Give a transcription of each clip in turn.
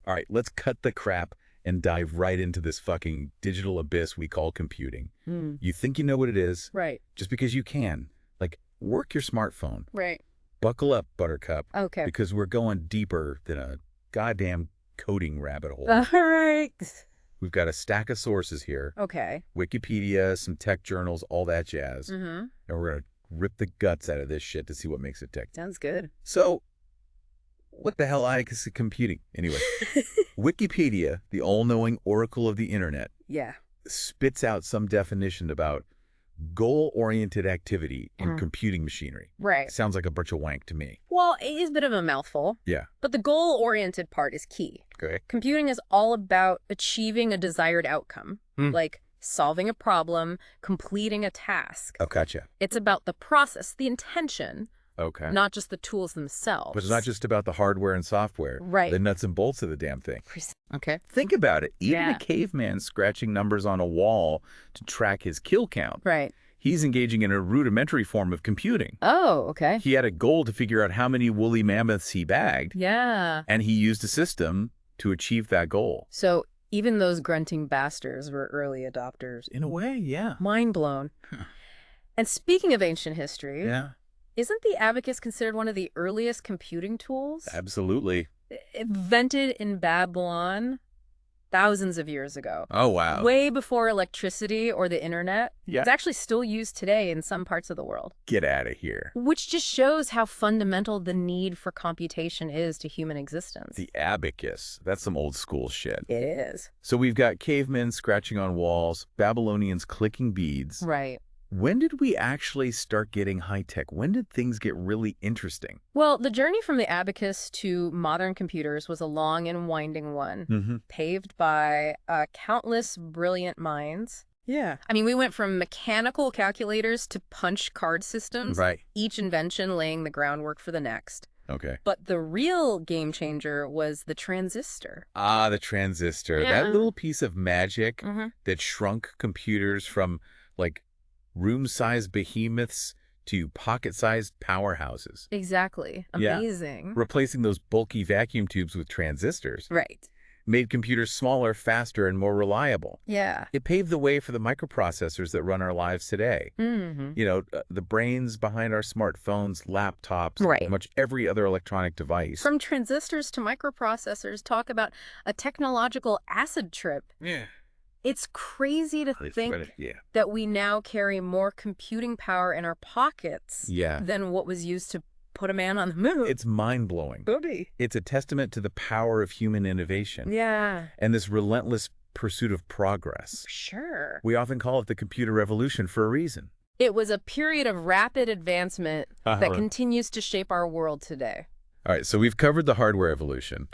All right, let's cut the crap and dive right into this fucking digital abyss we call computing. You think you know what it is, Right. just because you can. Like, work your smartphone. Right. Buckle up, Buttercup. Okay. Because we're going deeper than a goddamn coding rabbit hole. All right. We've got a stack of sources here. Okay. Wikipedia, some tech journals, all that jazz. Mm-hmm. And we're going to rip the guts out of this shit to see what makes it tick. Sounds good. So, what the hell is computing? Anyway, Wikipedia, the all-knowing oracle of the internet, Yeah. spits out some definition about goal-oriented activity in computing machinery. Right. Sounds like a bunch of wank to me. Well, it is a bit of a mouthful. Yeah. But the goal-oriented part is key. Okay. Computing is all about achieving a desired outcome, like solving a problem, completing a task. Oh, gotcha. It's about the process, the intention, Okay. not just the tools themselves. But it's not just about the hardware and software. Right. The nuts and bolts of the damn thing. Okay. Think about it. Even Yeah. a caveman scratching numbers on a wall to track his kill count. Right. He's engaging in a rudimentary form of computing. Oh, okay. He had a goal to figure out how many woolly mammoths he bagged, Yeah. and he used a system to achieve that goal. So even those grunting bastards were early adopters. In a way, yeah. Mind blown. And speaking of ancient history, Yeah, isn't the abacus considered one of the earliest computing tools? absolutely. Invented in Babylon thousands of years ago. Oh, wow. Way before electricity or the internet. Yeah. It's actually still used today in some parts of the world. Get out of here. Which just shows how fundamental the need for computation is to human existence. The abacus. That's some old school shit. It is. So we've got cavemen scratching on walls, Babylonians clicking beads. Right. When did we actually start getting high-tech? When did things get really interesting? Well, the journey from the abacus to modern computers was a long and winding one, paved by countless brilliant minds. Yeah. I mean, we went from mechanical calculators to punch card systems, Right. each invention laying the groundwork for the next. Okay. But the real game changer was the transistor. Ah, the transistor. Yeah. That little piece of magic Mm-hmm. that shrunk computers from, like, room-sized behemoths to pocket-sized powerhouses. Exactly. Yeah. Amazing. Replacing those bulky vacuum tubes with transistors Right. made computers smaller, faster, and more reliable. Yeah. It paved the way for the microprocessors that run our lives today. Mm-hmm. You know, the brains behind our smartphones, laptops, Right. pretty much every other electronic device. From transistors to microprocessors, talk about a technological acid trip. Yeah. It's crazy to think Yeah. that we now carry more computing power in our pockets Yeah. than what was used to put a man on the moon. It's mind-blowing. booty. It's a testament to the power of human innovation Yeah, and this relentless pursuit of progress. sure. We often call it the computer revolution for a reason. It was a period of rapid advancement that Right. continues to shape our world today. All right, so we've covered the hardware evolution.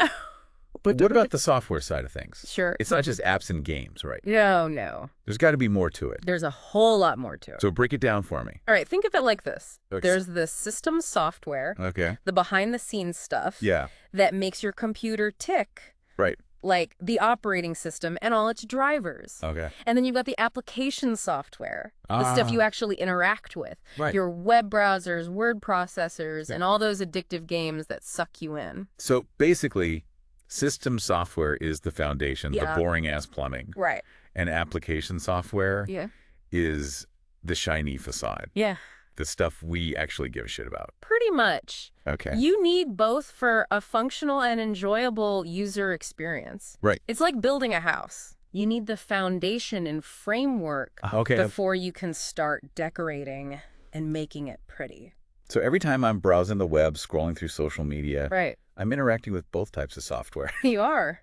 But what about the software side of things? Sure. It's not just apps and games, right? No. There's got to be more to it. There's a whole lot more to it. So break it down for me. All right, think of it like this. Okay. There's the system software, Okay. the behind-the-scenes stuff Yeah. that makes your computer tick, Right. like the operating system and all its drivers. Okay. And then you've got the application software, the stuff you actually interact with, Right. your web browsers, word processors, and all those addictive games that suck you in. So basically, system software is the foundation, Yeah. the boring-ass plumbing. Right. And application software Yeah. is the shiny facade, Yeah. the stuff we actually give a shit about. Pretty much. Okay. You need both for a functional and enjoyable user experience. Right. It's like building a house. You need the foundation and framework Okay. before you can start decorating and making it pretty. So every time I'm browsing the web, scrolling through social media, Right. I'm interacting with both types of software. You are.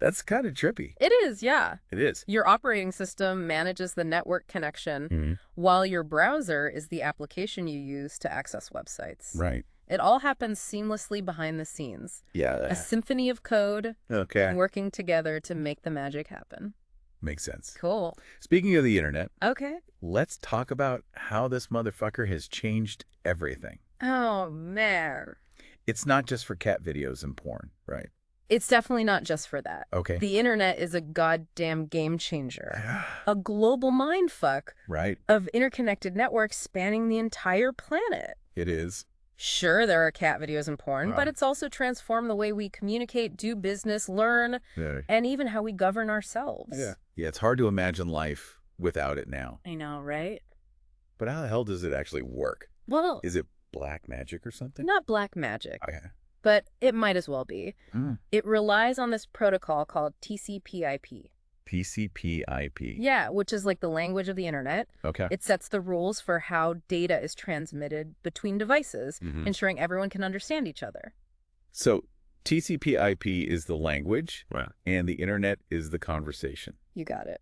That's kind of trippy. It is, yeah. It is. Your operating system manages the network connection, while your browser is the application you use to access websites. Right. It all happens seamlessly behind the scenes. Yeah. A symphony of code Okay. working together to make the magic happen. Makes sense. Cool. Speaking of the internet, Okay. let's talk about how this motherfucker has changed everything. Oh, man. It's not just for cat videos and porn, right? It's definitely not just for that. Okay. The internet is a goddamn game changer. A global mindfuck Right. of interconnected networks spanning the entire planet. It is. Sure, there are cat videos and porn, Wow. but it's also transformed the way we communicate, do business, learn, Yeah. and even how we govern ourselves. Yeah, it's hard to imagine life without it now. I know, right? But how the hell does it actually work? Well, Is it black magic or something? not black magic, Okay. but it might as well be. Mm. It relies on this protocol called TCP/IP. TCP/IP. Yeah, which is like the language of the internet. Okay. It sets the rules for how data is transmitted between devices, Mhm. ensuring everyone can understand each other. So TCP/IP is the language, Wow. and the internet is the conversation. You got it.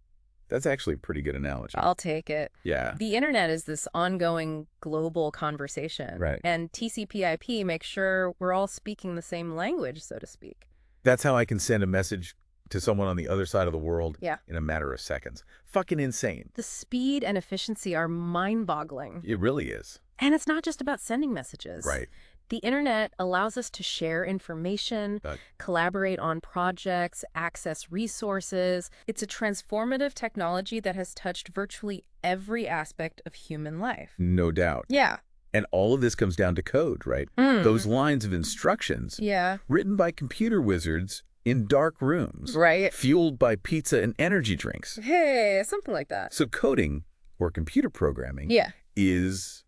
That's actually a pretty good analogy. I'll take it. Yeah. The internet is this ongoing global conversation. Right. And TCP/IP makes sure we're all speaking the same language, so to speak. That's how I can send a message to someone on the other side of the world Yeah. in a matter of seconds. Fucking insane. The speed and efficiency are mind-boggling. It really is. And it's not just about sending messages. Right. The internet allows us to share information, collaborate on projects, access resources. It's a transformative technology that has touched virtually every aspect of human life. No doubt. Yeah. And all of this comes down to code, right? Mm. Those lines of instructions Yeah. written by computer wizards in dark rooms, Right. fueled by pizza and energy drinks. Hey, something like that. So coding, or computer programming, Yeah, is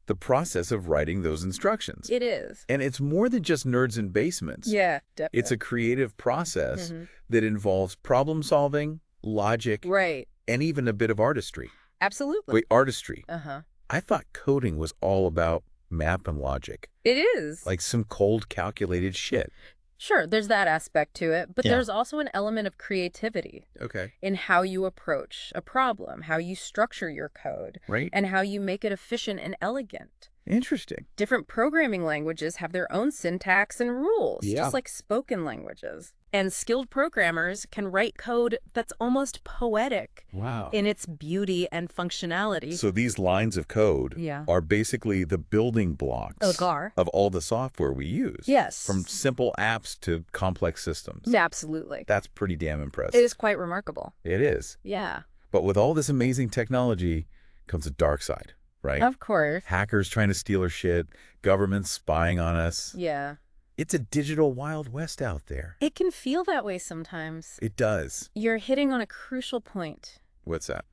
the process of writing those instructions. it is. And it's more than just nerds in basements. Yeah, definitely. It's a creative process Mhm. that involves problem solving, logic, Right. and even a bit of artistry. Absolutely. Wait, artistry. Uh-huh. I thought coding was all about math and logic, It is. like some cold, calculated shit. Sure, there's that aspect to it, but Yeah. there's also an element of creativity Okay. in how you approach a problem, how you structure your code, Right? and how you make it efficient and elegant. Interesting. Different programming languages have their own syntax and rules, Yeah. just like spoken languages. And skilled programmers can write code that's almost poetic Wow. in its beauty and functionality. So these lines of code Yeah. are basically the building blocks of all the software we use. Yes. From simple apps to complex systems. Absolutely. That's pretty damn impressive. It is quite remarkable. It is. Yeah. But with all this amazing technology comes a dark side, right? Of course. Hackers trying to steal our shit, governments spying on us. Yeah. It's a digital Wild West out there. It can feel that way sometimes. It does. You're hitting on a crucial point. What's that?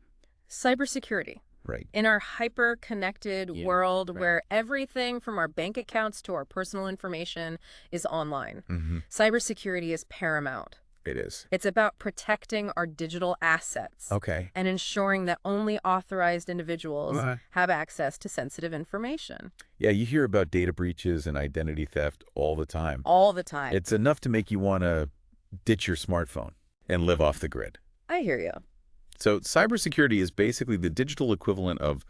Cybersecurity. Right. In our hyper-connected Yeah, world right. where everything from our bank accounts to our personal information is online, Mm-hmm. cybersecurity is paramount. It is. It's about protecting our digital assets Okay. and ensuring that only authorized individuals Uh-huh. have access to sensitive information Yeah, you hear about data breaches and identity theft all the time. all the time. It's enough to make you want to ditch your smartphone and live off the grid. I hear you. So cybersecurity is basically the digital equivalent of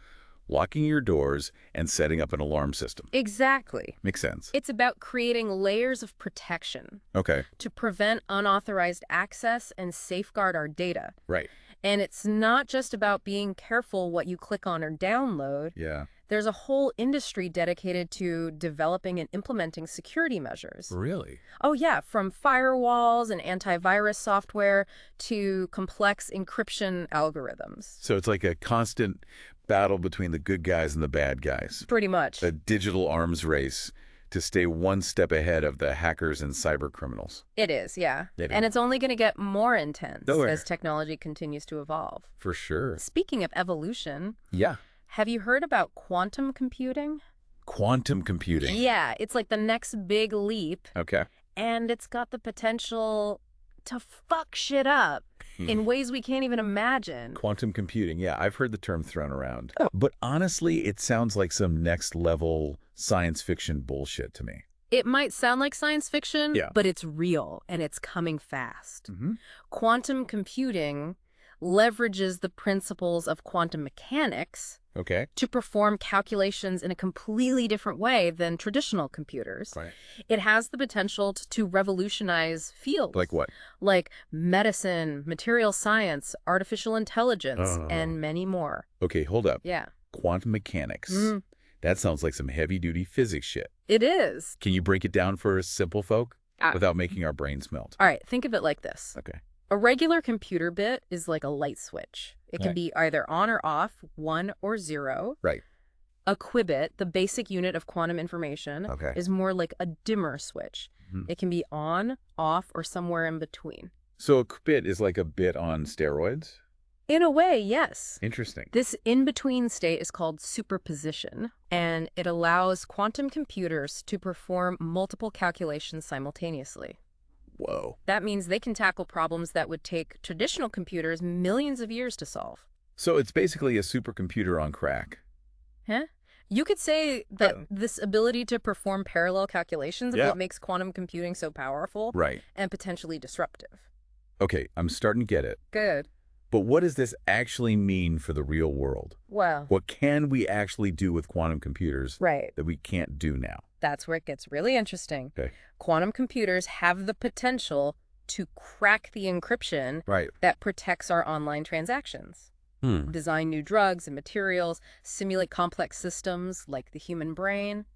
locking your doors and setting up an alarm system. Exactly. Makes sense. It's about creating layers of protection Okay. to prevent unauthorized access and safeguard our data. Right. And it's not just about being careful what you click on or download. Yeah. There's a whole industry dedicated to developing and implementing security measures. Really? Oh yeah, from firewalls and antivirus software to complex encryption algorithms. So it's like a constant battle between the good guys and the bad guys. Pretty much. A digital arms race to stay one step ahead of the hackers and cyber criminals. It is, yeah. It And is. it's only going to get more intense Nowhere. as technology continues to evolve. For sure. Speaking of evolution, Yeah. have you heard about quantum computing? Quantum computing. Yeah, it's like the next big leap, Okay. and it's got the potential to fuck shit up in ways we can't even imagine. Quantum computing. Yeah, I've heard the term thrown around. Oh. But honestly, it sounds like some next level science fiction bullshit to me. It might sound like science fiction, Yeah. but it's real, and it's coming fast. Mm-hmm. Quantum computing leverages the principles of quantum mechanics Okay. to perform calculations in a completely different way than traditional computers. Right. It has the potential to revolutionize fields. Like what? Like medicine, material science, artificial intelligence, Oh. and many more. Okay, hold up. Yeah. Quantum mechanics. Mhm. That sounds like some heavy-duty physics shit. It is. Can you break it down for us simple folk Ah. without making our brains melt? All right, think of it like this. Okay. A regular computer bit is like a light switch. It can Right. be either on or off, 1 or 0. Right. A qubit, the basic unit of quantum information, is more like a dimmer switch. It can be on, off, or somewhere in between. So a qubit is like a bit on steroids? In a way, yes. Interesting. This in-between state is called superposition, and it allows quantum computers to perform multiple calculations simultaneously. Whoa. That means they can tackle problems that would take traditional computers millions of years to solve. So it's basically a supercomputer on crack. Huh? You could say that this ability to perform parallel calculations is what makes quantum computing so powerful and potentially disruptive. Okay, I'm starting to get it. Good. But what does this actually mean for the real world? Well, what can we actually do with quantum computers that we can't do now? That's where it gets really interesting. Okay. Quantum computers have the potential to crack the encryption that protects our online transactions. Design new drugs and materials, simulate complex systems like the human brain.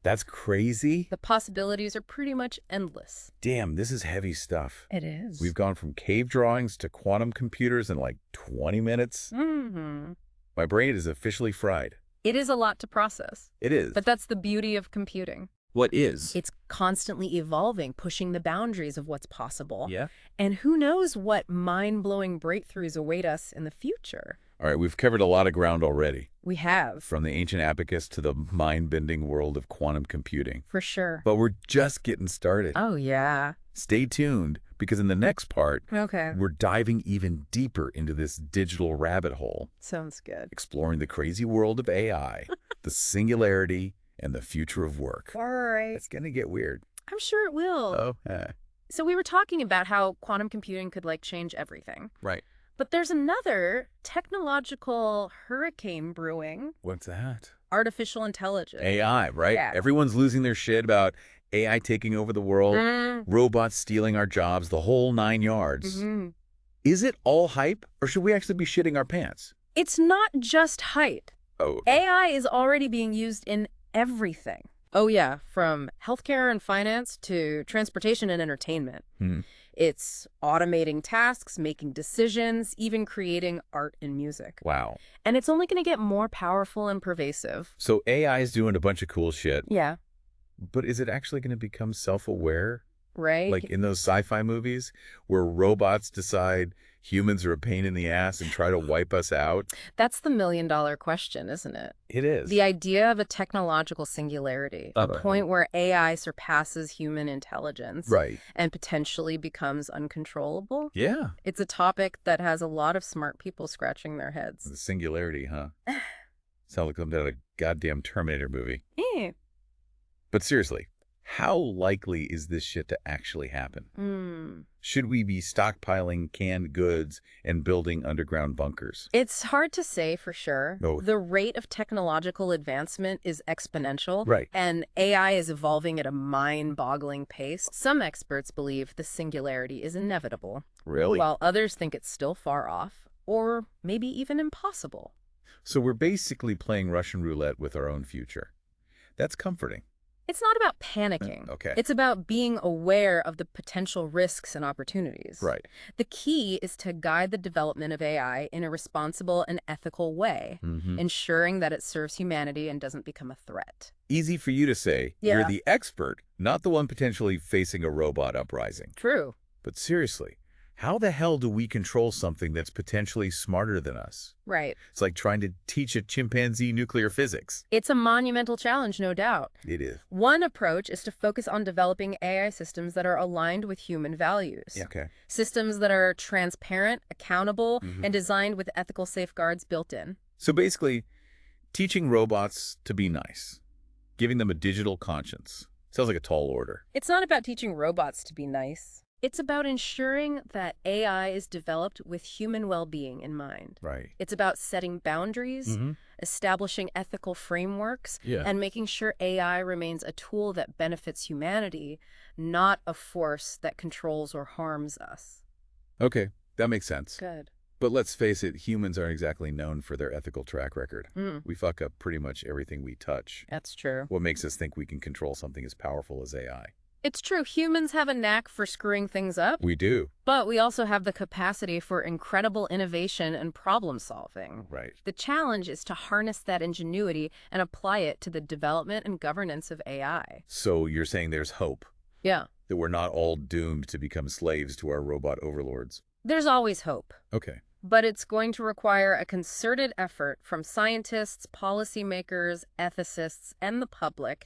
That's crazy. The possibilities are pretty much endless. Damn, this is heavy stuff. It is. We've gone from cave drawings to quantum computers in like 20 minutes. My brain is officially fried. It is a lot to process. It is. But that's the beauty of computing. What is? It's constantly evolving, pushing the boundaries of what's possible. Yeah. And who knows what mind-blowing breakthroughs await us in the future. All right, we've covered a lot of ground already. We have. From the ancient abacus to the mind-bending world of quantum computing. For sure. But we're just getting started. Oh, yeah. Stay tuned, because in the next part, we're diving even deeper into this digital rabbit hole. Sounds good. Exploring the crazy world of AI, the singularity, and the future of work. All right. It's going to get weird. I'm sure it will. Oh, yeah. So we were talking about how quantum computing could, change everything. Right. But there's another technological hurricane brewing. What's that? Artificial intelligence. AI, right? Yeah. Everyone's losing their shit about AI taking over the world, robots stealing our jobs, the whole 9 yards. Is it all hype, or should we actually be shitting our pants? It's not just hype. Oh. AI is already being used in everything. Oh, yeah, from healthcare and finance to transportation and entertainment. It's automating tasks, making decisions, even creating art and music. Wow. And it's only going to get more powerful and pervasive. So AI is doing a bunch of cool shit. Yeah. But is it actually going to become self-aware? Right. Like in those sci-fi movies where robots decide humans are a pain in the ass and try to wipe us out? That's the million-dollar question, isn't it? It is. The idea of a technological singularity, a point where AI surpasses human intelligence and potentially becomes uncontrollable. Yeah. It's a topic that has a lot of smart people scratching their heads. The singularity, huh? Sounds like something out of a goddamn Terminator movie. Yeah. But seriously, how likely is this shit to actually happen? Should we be stockpiling canned goods and building underground bunkers? It's hard to say for sure. No. The rate of technological advancement is exponential. Right. And AI is evolving at a mind-boggling pace. Some experts believe the singularity is inevitable. Really? While others think it's still far off, or maybe even impossible. So we're basically playing Russian roulette with our own future. That's comforting. It's not about panicking. Okay. It's about being aware of the potential risks and opportunities. Right. The key is to guide the development of AI in a responsible and ethical way, ensuring that it serves humanity and doesn't become a threat. Easy for you to say. Yeah. You're the expert, not the one potentially facing a robot uprising. True. But seriously, how the hell do we control something that's potentially smarter than us? Right. It's like trying to teach a chimpanzee nuclear physics. It's a monumental challenge, no doubt. It is. One approach is to focus on developing AI systems that are aligned with human values. Okay. Systems that are transparent, accountable, and designed with ethical safeguards built in. So basically, teaching robots to be nice, giving them a digital conscience. Sounds like a tall order. It's not about teaching robots to be nice. It's about ensuring that AI is developed with human well-being in mind. Right. It's about setting boundaries, establishing ethical frameworks, and making sure AI remains a tool that benefits humanity, not a force that controls or harms us. Okay, that makes sense. Good. But let's face it, humans aren't exactly known for their ethical track record. We fuck up pretty much everything we touch. That's true. What makes us think we can control something as powerful as AI? It's true, humans have a knack for screwing things up, We do. but we also have the capacity for incredible innovation and problem solving. Right. The challenge is to harness that ingenuity and apply it to the development and governance of AI. So you're saying there's hope Yeah. that we're not all doomed to become slaves to our robot overlords. There's always hope. Okay. But it's going to require a concerted effort from scientists, policymakers, ethicists, and the public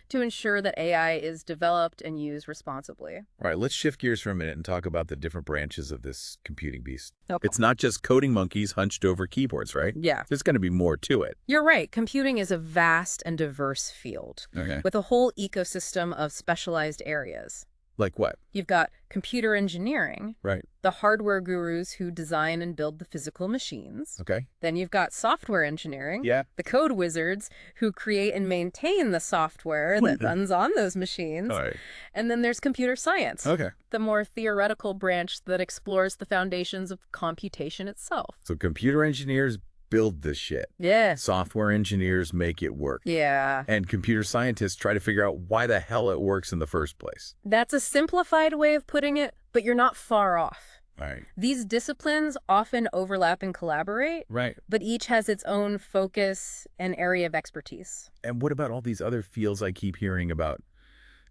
to ensure that AI is developed and used responsibly. All right, let's shift gears for a minute and talk about the different branches of this computing beast. Okay. It's not just coding monkeys hunched over keyboards, right? Yeah. There's going to be more to it. You're right. Computing is a vast and diverse field Okay. with a whole ecosystem of specialized areas. Like what? You've got computer engineering, Right. the hardware gurus who design and build the physical machines. Okay. Then you've got software engineering, Yeah. the code wizards who create and maintain the software that runs on those machines. All right. And then there's computer science, Okay. the more theoretical branch that explores the foundations of computation itself. So computer engineers build this shit. Yeah. Software engineers make it work. Yeah. And computer scientists try to figure out why the hell it works in the first place. That's a simplified way of putting it, but you're not far off. All right. These disciplines often overlap and collaborate, Right. but each has its own focus and area of expertise. And what about all these other fields I keep hearing about?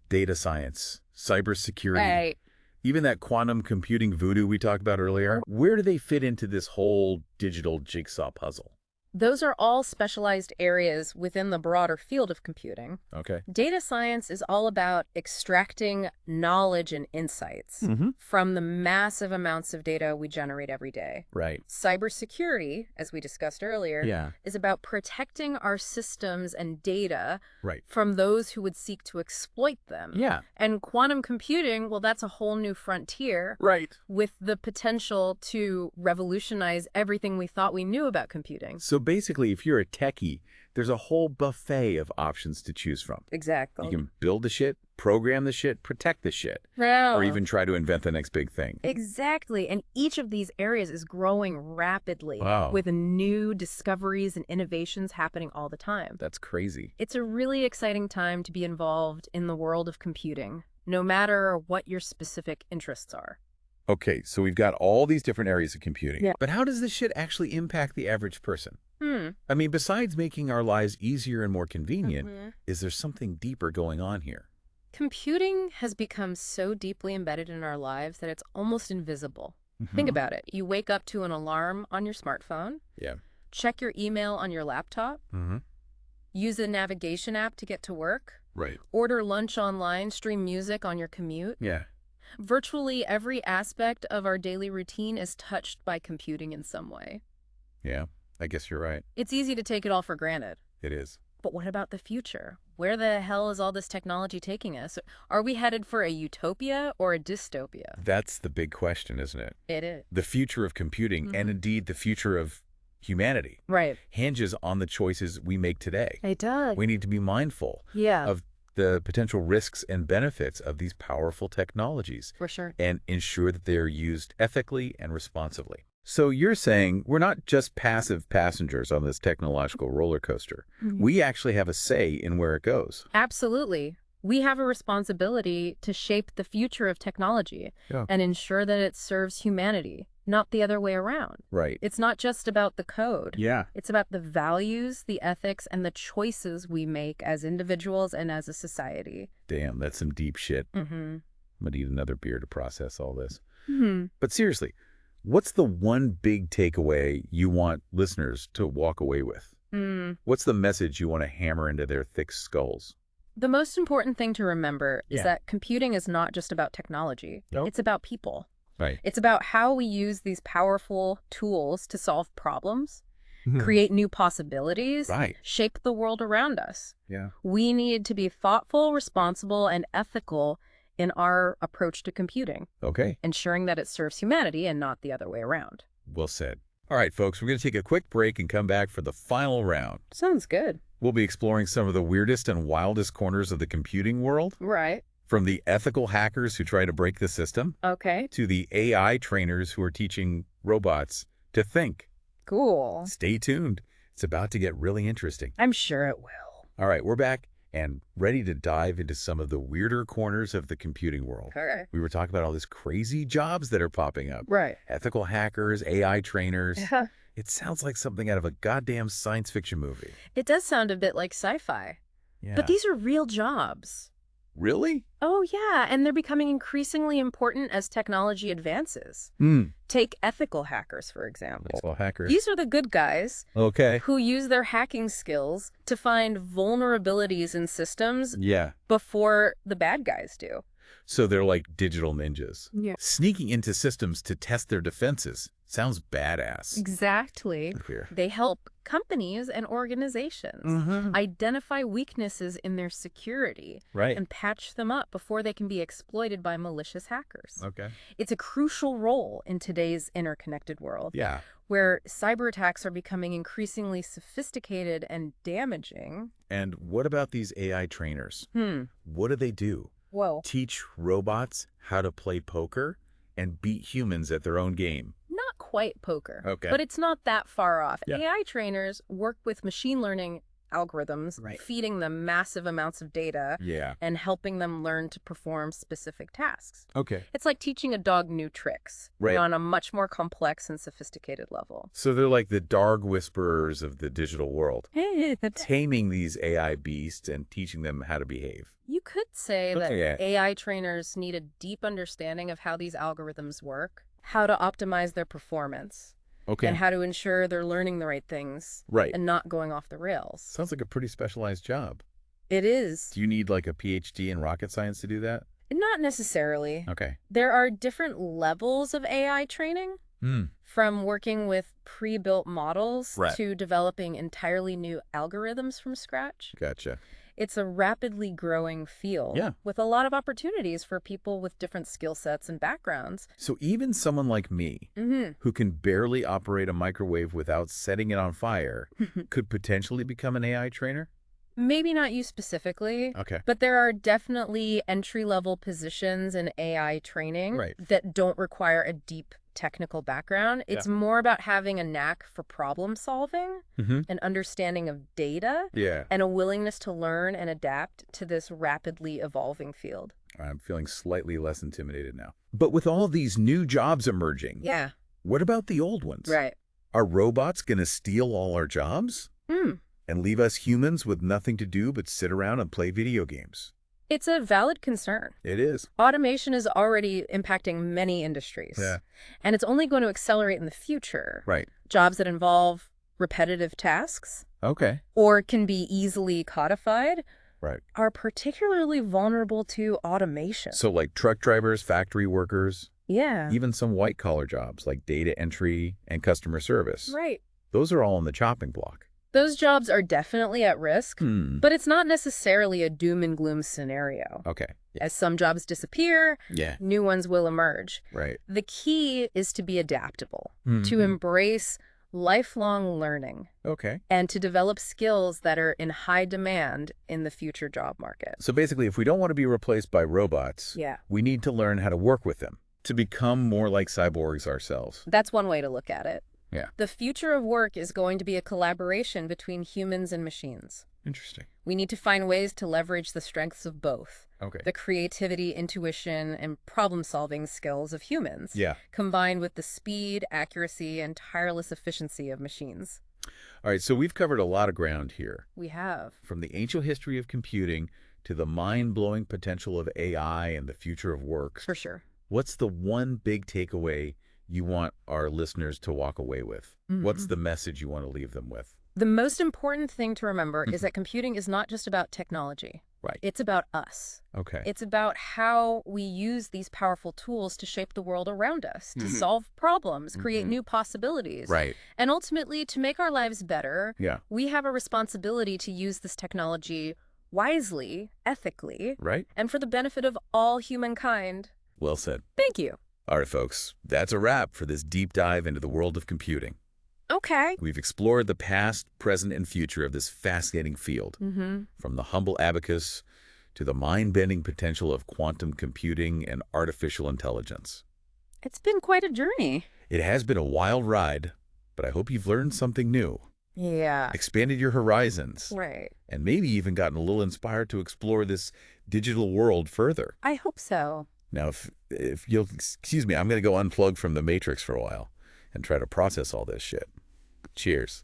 Data science, cybersecurity, Right. even that quantum computing voodoo we talked about earlier. Where do they fit into this whole digital jigsaw puzzle? Those are all specialized areas within the broader field of computing. Okay. Data science is all about extracting knowledge and insights from the massive amounts of data we generate every day. Right. Cybersecurity, as we discussed earlier, Yeah. is about protecting our systems and data Right. from those who would seek to exploit them. Yeah. And quantum computing, well, that's a whole new frontier Right. with the potential to revolutionize everything we thought we knew about computing. So basically, if you're a techie, there's a whole buffet of options to choose from. Exactly. You can build the shit, program the shit, protect the shit, or even try to invent the next big thing. Exactly. And each of these areas is growing rapidly Wow. with new discoveries and innovations happening all the time. That's crazy. It's a really exciting time to be involved in the world of computing, no matter what your specific interests are. Okay, so we've got all these different areas of computing. Yeah. But how does this shit actually impact the average person? I mean, besides making our lives easier and more convenient, is there something deeper going on here? Computing has become so deeply embedded in our lives that it's almost invisible. Think about it. You wake up to an alarm on your smartphone, Yeah. check your email on your laptop, use a navigation app to get to work, Right. order lunch online, stream music on your commute. Yeah. Virtually every aspect of our daily routine is touched by computing in some way. Yeah. I guess you're right. It's easy to take it all for granted. It is. But what about the future? Where the hell is all this technology taking us? Are we headed for a utopia or a dystopia? That's the big question, isn't it? It is. The future of computing, and indeed the future of humanity, Right. hinges on the choices we make today. It does. We need to be mindful Yeah, of the potential risks and benefits of these powerful technologies for sure. and ensure that they are used ethically and responsibly. So you're saying we're not just passive passengers on this technological roller coaster. We actually have a say in where it goes. Absolutely. We have a responsibility to shape the future of technology and ensure that it serves humanity, not the other way around. Right. It's not just about the code. Yeah. It's about the values, the ethics, and the choices we make as individuals and as a society. Damn, that's some deep shit. I'm gonna need another beer to process all this. But seriously, what's the one big takeaway you want listeners to walk away with? What's the message you want to hammer into their thick skulls? The most important thing to remember is Yeah. that computing is not just about technology. Nope. It's about people. Right. It's about how we use these powerful tools to solve problems, create new possibilities, Right. shape the world around us. Yeah. We need to be thoughtful, responsible, and ethical in our approach to computing, Okay. ensuring that it serves humanity and not the other way around. Well said. All right, folks, we're going to take a quick break and come back for the final round. Sounds good. We'll be exploring some of the weirdest and wildest corners of the computing world, Right. from the ethical hackers who try to break the system Okay. to the AI trainers who are teaching robots to think. Cool. Stay tuned. It's about to get really interesting. I'm sure it will. All right, we're back and ready to dive into some of the weirder corners of the computing world. Okay. We were talking about all these crazy jobs that are popping up. Right. Ethical hackers, AI trainers. Yeah. It sounds like something out of a goddamn science fiction movie. It does sound a bit like sci-fi. Yeah. But these are real jobs. Really? Oh, yeah, and they're becoming increasingly important as technology advances. Hmm. Take ethical hackers, for example. Ethical hackers. These are the good guys Okay. who use their hacking skills to find vulnerabilities in systems Yeah. before the bad guys do. So they're like digital ninjas. Yeah. Sneaking into systems to test their defenses. Sounds badass. Exactly. Clear. They help companies and organizations identify weaknesses in their security Right. and patch them up before they can be exploited by malicious hackers. Okay. It's a crucial role in today's interconnected world, Yeah. where cyber attacks are becoming increasingly sophisticated and damaging. And what about these AI trainers? Hmm. What do they do? Whoa. Teach robots how to play poker and beat humans at their own game. Not quite poker, Okay. but it's not that far off. Yeah. AI trainers work with machine learning algorithms, Right. feeding them massive amounts of data Yeah. and helping them learn to perform specific tasks. Okay. It's like teaching a dog new tricks, Right. on a much more complex and sophisticated level. So they're like the dog whisperers of the digital world, taming these AI beasts and teaching them how to behave. You could say that Yeah. AI trainers need a deep understanding of how these algorithms work, how to optimize their performance, Okay. and how to ensure they're learning the right things Right. and not going off the rails. Sounds like a pretty specialized job. It is. Do you need like a PhD in rocket science to do that? Not necessarily. Okay. There are different levels of AI training, from working with pre-built models Right. to developing entirely new algorithms from scratch. Gotcha. It's a rapidly growing field Yeah. with a lot of opportunities for people with different skill sets and backgrounds. So even someone like me, who can barely operate a microwave without setting it on fire, could potentially become an AI trainer? Maybe not you specifically, Okay. but there are definitely entry-level positions in AI training Right. that don't require a deep technical background. It's more about having a knack for problem solving, an understanding of data, Yeah. and a willingness to learn and adapt to this rapidly evolving field. I'm feeling slightly less intimidated now. But with all these new jobs emerging, Yeah. what about the old ones? Right. Are robots going to steal all our jobs? And leave us humans with nothing to do but sit around and play video games? It's a valid concern. It is. Automation is already impacting many industries. Yeah. And it's only going to accelerate in the future. Right. Jobs that involve repetitive tasks Okay. or can be easily codified Right. are particularly vulnerable to automation. So like truck drivers, factory workers, Yeah. even some white-collar jobs like data entry and customer service. Right. Those are all on the chopping block. Those jobs are definitely at risk, Hmm. but it's not necessarily a doom and gloom scenario. Okay. As some jobs disappear, Yeah. new ones will emerge. Right. The key is to be adaptable, to Mhm. embrace lifelong learning, Okay. and to develop skills that are in high demand in the future job market. So basically, if we don't want to be replaced by robots, Yeah. we need to learn how to work with them to become more like cyborgs ourselves. That's one way to look at it. Yeah. The future of work is going to be a collaboration between humans and machines. Interesting. We need to find ways to leverage the strengths of both. Okay. The creativity, intuition, and problem-solving skills of humans, Yeah. combined with the speed, accuracy, and tireless efficiency of machines. All right, so we've covered a lot of ground here, We have. from the ancient history of computing to the mind-blowing potential of AI and the future of work. For sure. What's the one big takeaway you want our listeners to walk away with? What's the message you want to leave them with? The most important thing to remember is that computing is not just about technology. Right. It's about us. Okay. It's about how we use these powerful tools to shape the world around us, to solve problems, create new possibilities, Right. and ultimately to make our lives better. Yeah. We have a responsibility to use this technology wisely, ethically, Right? and for the benefit of all humankind. Well said. Thank you. All right, folks, that's a wrap for this deep dive into the world of computing. Okay. We've explored the past, present, and future of this fascinating field, from the humble abacus to the mind-bending potential of quantum computing and artificial intelligence. It's been quite a journey. It has been a wild ride, but I hope you've learned something new. Yeah. expanded your horizons, Right. and maybe even gotten a little inspired to explore this digital world further. I hope so. Now, if you'll excuse me, I'm going to go unplug from the Matrix for a while and try to process all this shit. Cheers.